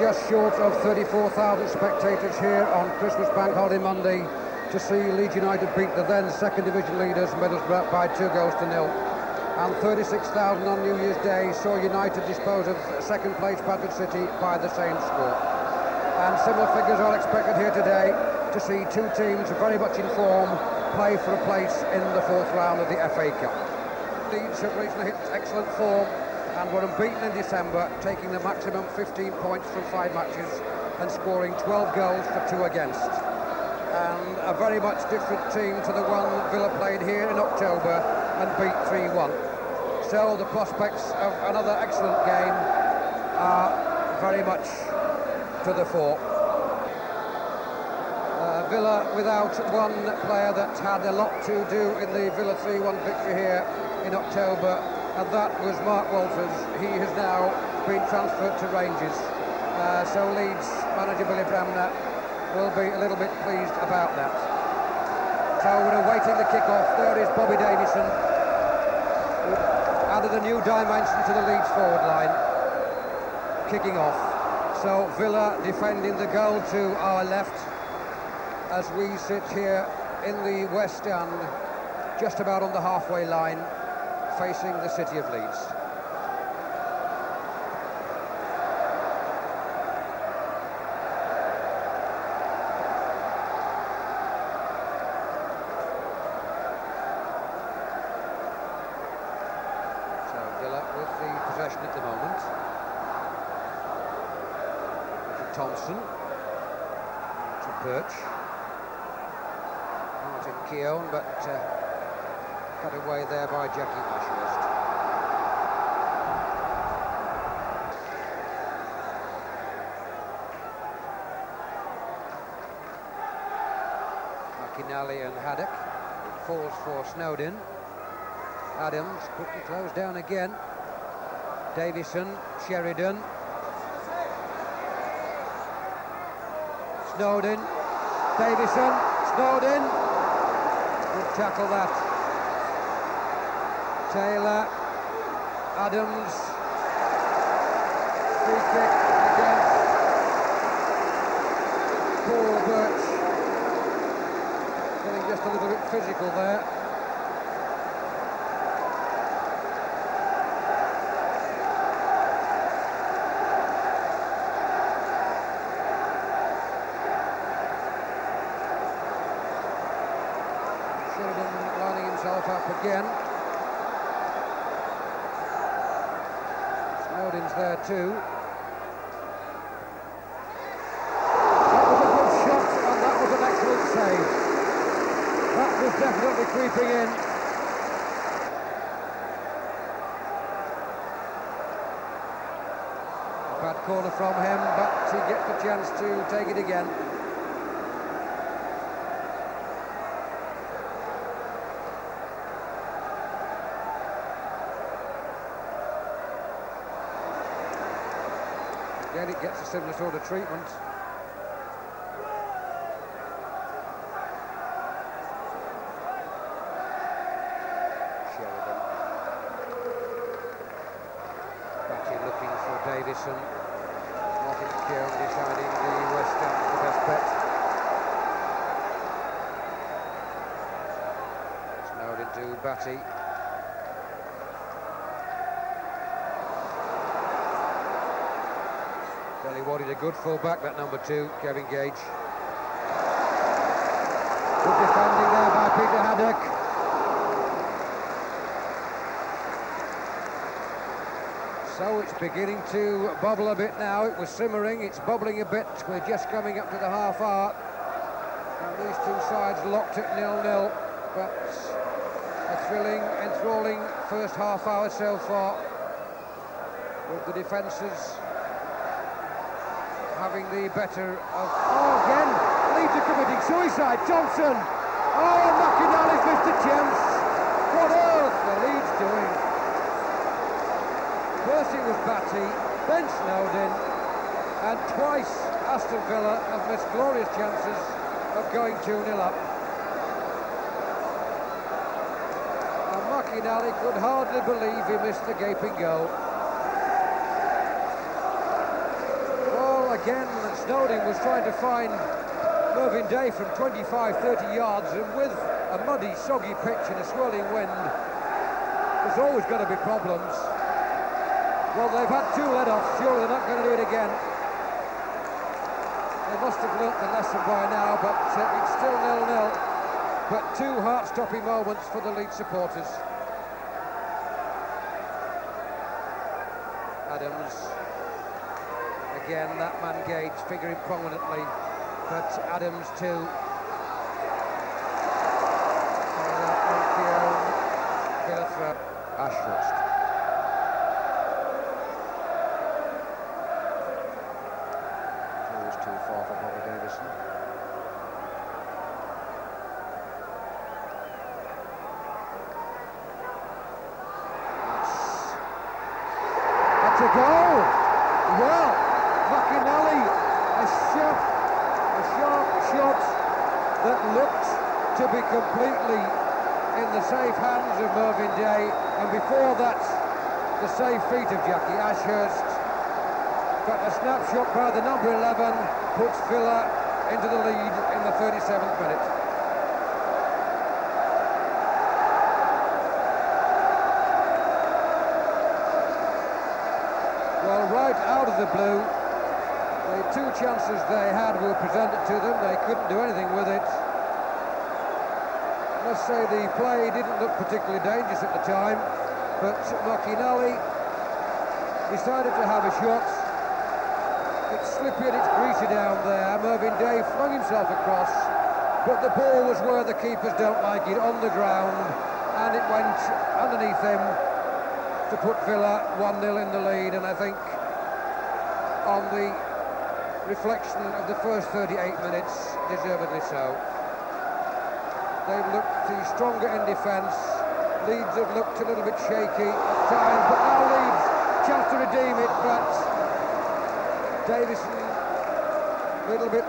just short of 34,000 spectators here on Christmas Bank Holiday Monday to see Leeds United beat the then second division leaders Middlesbrough by 2-0. And 36,000 on New Year's Day saw United dispose of second place Bradford City by the same score. And similar figures are expected here today to see two teams very much in form play for a place in the fourth round of the FA Cup. Leeds have recently hit excellent form and were unbeaten in December, taking the maximum 15 points from 5 matches and scoring 12 goals for 2 against. And a very much different team to the one Villa played here in October and beat 3-1. So the prospects of another excellent game are very much to the fore. Villa without one player that had a lot to do in the Villa 3-1 victory here in October, and that was Mark Walters. He has now been transferred to Rangers. So Leeds manager Billy Bremner will be a little bit pleased about that. So we're awaiting the kick-off. There is Bobby Davison, who added a new dimension to the Leeds forward line, kicking off. So Villa defending the goal to our left as we sit here in the West Stand, just about on the halfway line, facing the city of Leeds. So Villa with the possession at the moment. Thompson to Birch. Martin Keown, but cut away there by Jackie Ashurst. McInally and Haddock. It falls for Snowden. Adams quickly closed down again. Davison, Sheridan. Snowden, Davison, Snowden. Good tackle that. Taylor, Adams, free kick against Paul Birch. Getting just a little bit physical there. Sheridan lining himself up again. Snowden's there too. That was a good shot and that was an excellent save. That was definitely creeping in. A bad corner from him, but he gets the chance to take it again. Again, it gets a similar sort of treatment. Sheridan. Batty looking for Davison. Martin Keown deciding the West Ham is the best bet. Snowden to Batty. He wanted a good full-back, that number 2, Kevin Gage. Good defending there by Peter Haddock. So it's beginning to bubble a bit now. It was simmering, it's bubbling a bit. We're just coming up to the half hour. And these two sides locked at 0-0. But a thrilling, enthralling first half hour so far, with the defences having the better of... Oh, again, Leeds are committing suicide. Johnson! Oh, McInally's missed a chance. What earth are Leeds doing? First it was Batty, then Snowden, and twice Aston Villa have missed glorious chances of going 2-0 up. And McInally could hardly believe he missed the gaping goal. again, Snowden was trying to find Mervyn Day from 25-30 yards, and with a muddy, soggy pitch and a swirling wind, there's always going to be problems. Well, they've had 2 let-offs, surely they're not going to do it again. They must have learnt the lesson by now, but it's still 0-0. But 2 heart-stopping moments for the Leeds supporters. Adams, again, that man Gage figuring prominently, but Adams too. Ashurst. Always too far for Bobby Davison. That's a goal! Well, McInally, a sharp shot that looked to be completely in the safe hands of Mervyn Day, and before that, the safe feet of Jackie Ashurst. But a snapshot by the number 11 puts Villa into the lead in the 37th minute. Well, right out of the blue, the 2 chances they had were presented to them. They couldn't do anything with it. I must say the play didn't look particularly dangerous at the time, but McInally decided to have a shot. It's slippy and it's greasy down there. Mervyn Day flung himself across, but the ball was where the keepers don't like it, on the ground, and it went underneath him to put Villa 1-0 in the lead. And I think on the reflection of the first 38 minutes, deservedly so. They've looked stronger in defence. Leeds have looked a little bit shaky at times, but now Leeds chance to redeem it, but Davison a little bit.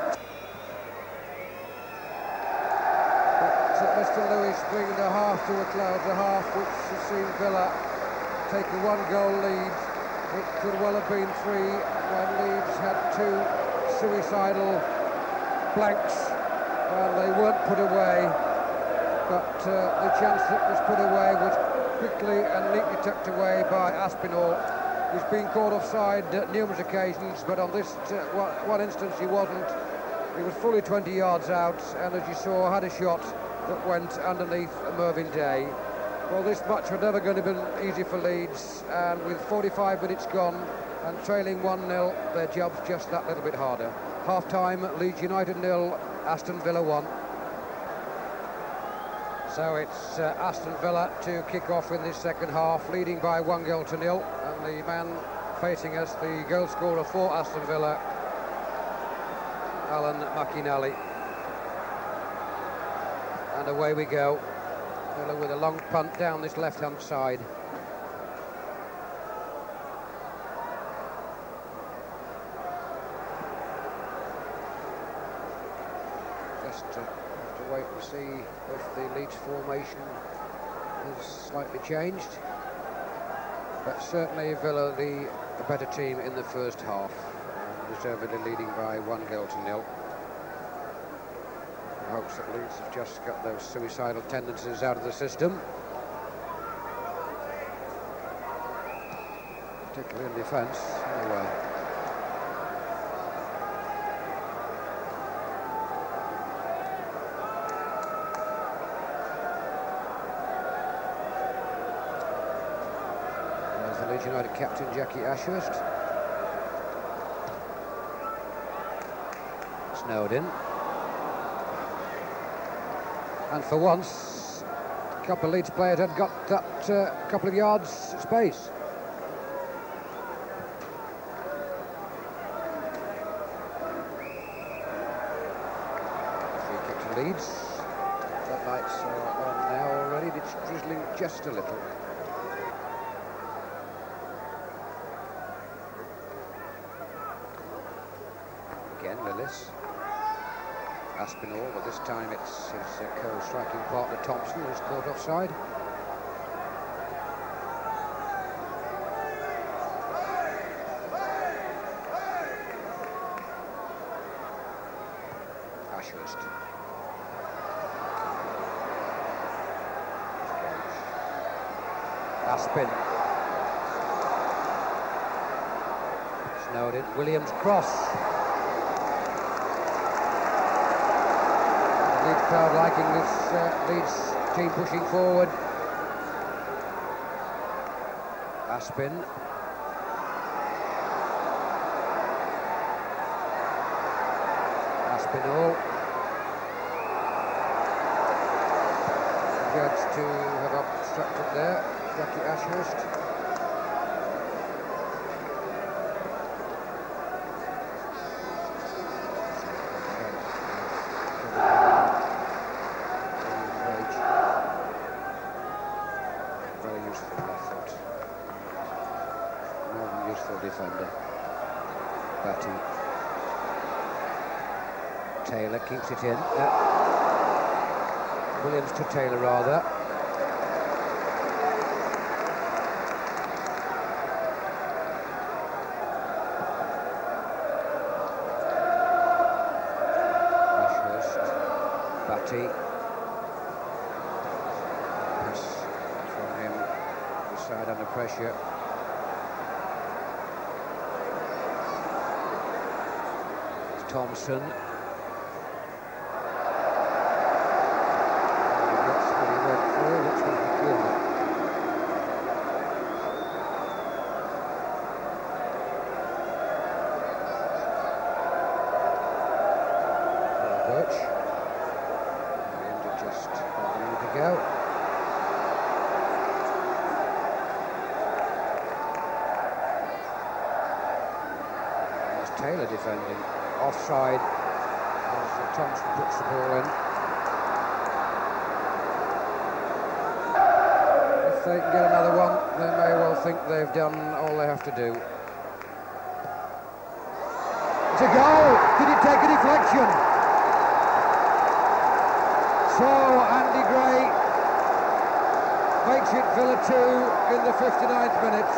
But Mr. Lewis bringing the half to a close, a half which has seen Villa take a 1-goal lead. It could well have been 3 when Leeds had 2 suicidal blanks and they weren't put away. But the chance that was put away was quickly and neatly tucked away by Aspinall. He's been caught offside numerous occasions, but on this one instance he wasn't. He was fully 20 yards out, and as you saw, had a shot that went underneath Mervyn Day. Well, this match was never going to be easy for Leeds, and with 45 minutes gone and trailing 1-0, their job's just that little bit harder. Half-time, Leeds United 0, Aston Villa 1. So it's Aston Villa to kick off in this second half, leading by 1-0, and the man facing us, the goal scorer for Aston Villa, Alan McInally. And away we go. Villa with a long punt down this left-hand side. Just have to wait and see if the Leeds formation has slightly changed. But certainly Villa the better team in the first half, deservedly leading by 1-0. Hopes that Leeds have just got those suicidal tendencies out of the system, particularly in defence. Anyway, there's the Leeds United captain Jackie Ashurst. Snowden. And for once, a couple of Leeds players had got that couple of yards space. Free kick to Leeds. The lights are on now already. It's drizzling just a little. Again, Lillis. Aspinall, but this time it's his co-striking partner Thompson who's caught offside. Aston. Snowden. Williams cross. The Leeds crowd liking this Leeds team pushing forward. Aston. Aspinall. Judge to have obstructed there. Jackie Ashurst. Very useful, I thought. More than useful defender. Batty. Taylor keeps it in. Williams to Taylor, rather. Ashurst. Batty. Pass from him. The side under pressure. Thompson. Just a minute to go. There's Taylor defending. Offside as Thompson puts the ball in. If they can get another one, they may well think they've done all they have to do. It's a goal! Did he take a deflection? So Andy Gray makes it Villa 2 in the 59th minute.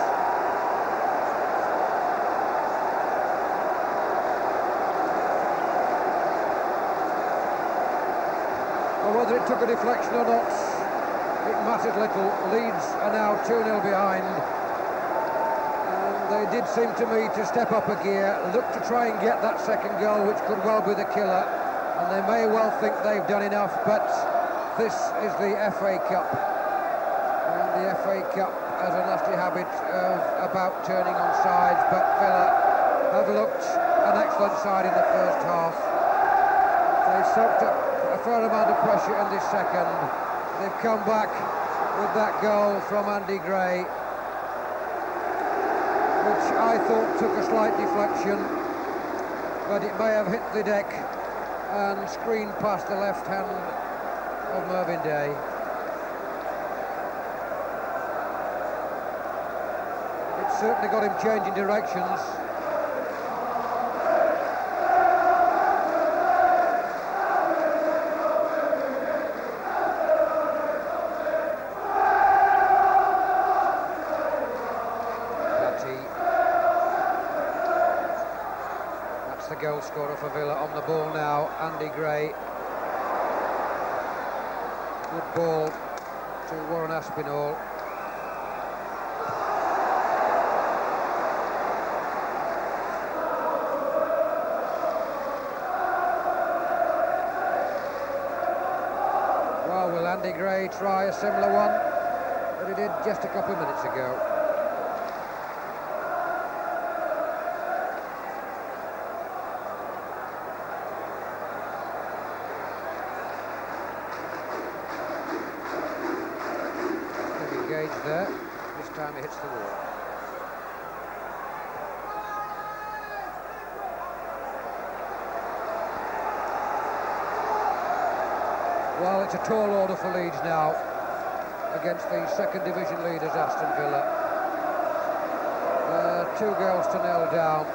Well, whether it took a deflection or not, it mattered little. Leeds are now 2-0 behind. And they did seem to me to step up a gear, look to try and get that second goal, which could well be the killer. And they may well think they've done enough, but this is the FA Cup. And the FA Cup has a nasty habit of about turning on sides, but Villa have looked an excellent side in the first half. They soaked up a fair amount of pressure in this second. They've come back with that goal from Andy Gray, which I thought took a slight deflection, but it may have hit the deck and screened past the left hand of Mervyn Day. It certainly got him changing directions. The goal scorer for Villa on the ball now, Andy Gray. Good ball to Warren Aspinall. Well, will Andy Gray try a similar one that he did just a couple of minutes ago? There. This time he hits the wall. Well, it's a tall order for Leeds now against the second division leaders, Aston Villa. 2-0 down.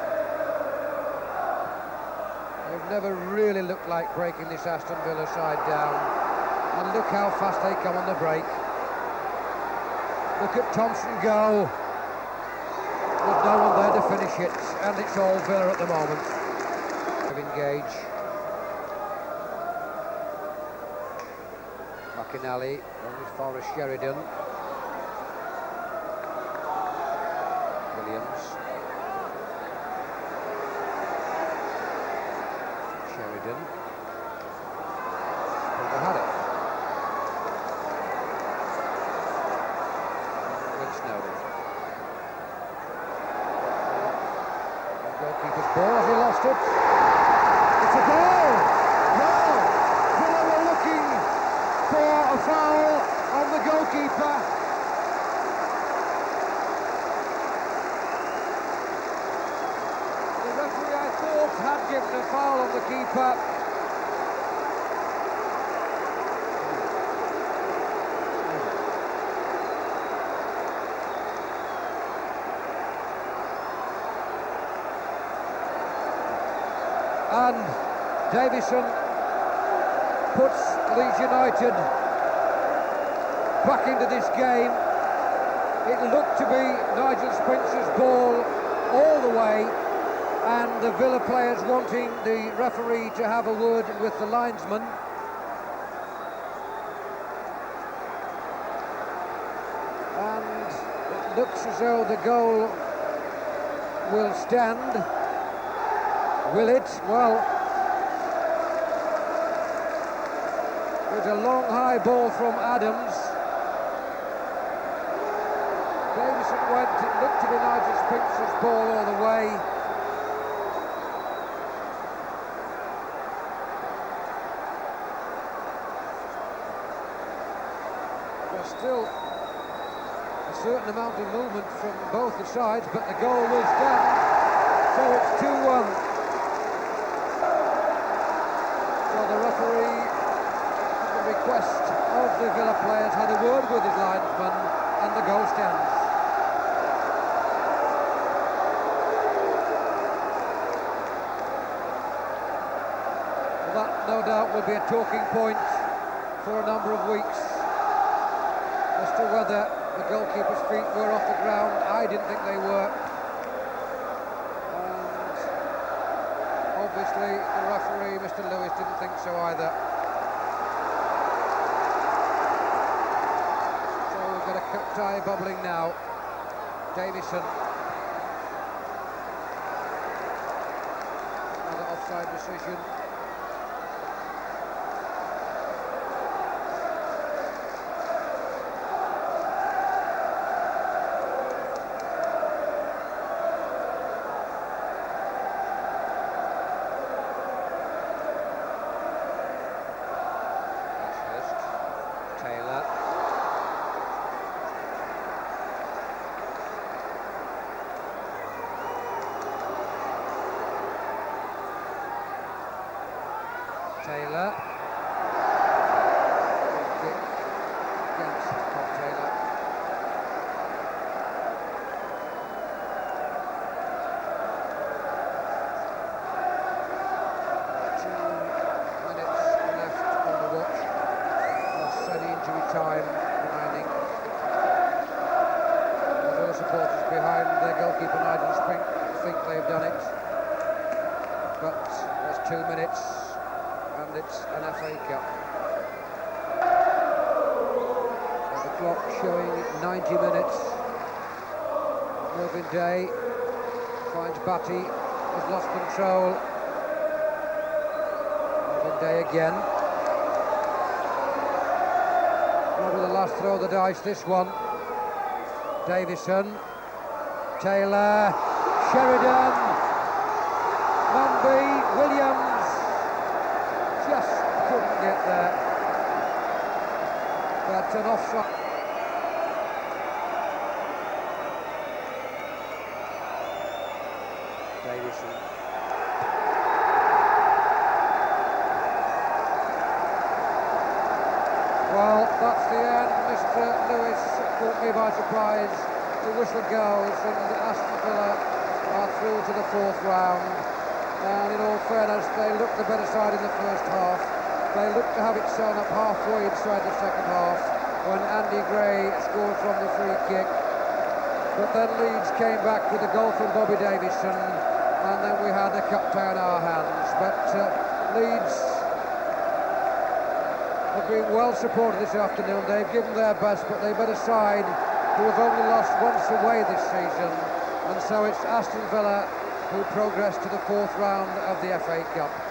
They've never really looked like breaking this Aston Villa side down. And look how fast they come on the break. Look at Thompson go. There's no one there to finish it, and it's all Villa at the moment. Engage. McInally, as far as Sheridan. Williams. Sheridan. Never had it. Snowden. The goalkeeper's ball, has he lost it? It's a goal! Well, Villa were looking for a foul on the goalkeeper. The referee, I thought, had given a foul on the keeper. And Davison puts Leeds United back into this game. It looked to be Nigel Spencer's ball all the way, and the Villa players wanting the referee to have a word with the linesman. And it looks as though the goal will stand. Will it? Well, there's a long high ball from Adams. Davison went, it looked to be Nigel Spencer's ball all the way. There's still a certain amount of movement from both the sides, but the goal will stand. So it's 2-1. The referee, at the request of the Villa players, had a word with his linesman, and the goal stands. Well, that no doubt will be a talking point for a number of weeks as to whether the goalkeeper's feet were off the ground. I didn't think they were. Obviously, the referee, Mr. Lewis, didn't think so either. So we've got a cup tie bubbling now. Davison. Another offside decision. Taylor. Kick against Tom Taylor. Left on the watch. Plus any injury time remaining. The Villa supporters behind their goalkeeper Nigel Spink think they've done it. But there's 2 minutes. And it's an FA Cup. So the clock showing 90 minutes. Melvin Day finds Batty, has lost control. Melvin Day again. Probably the last throw of the dice, this one. Davison, Taylor, Sheridan, Manby, Williams. Just couldn't get there. But an offside. Davison. Well, that's the end. Mr. Lewis caught me by surprise. The whistle goes and Aston Villa are through to the 4th round. And in all fairness, they looked the better side in the first half. They looked to have it sewn up halfway inside the second half when Andy Gray scored from the free kick. But then Leeds came back with a goal from Bobby Davison, and then we had a cup tie in our hands. But Leeds have been well supported this afternoon. They've given their best, but they've been a side who have only lost once away this season. And so it's Aston Villa who progress to the fourth round of the FA Cup.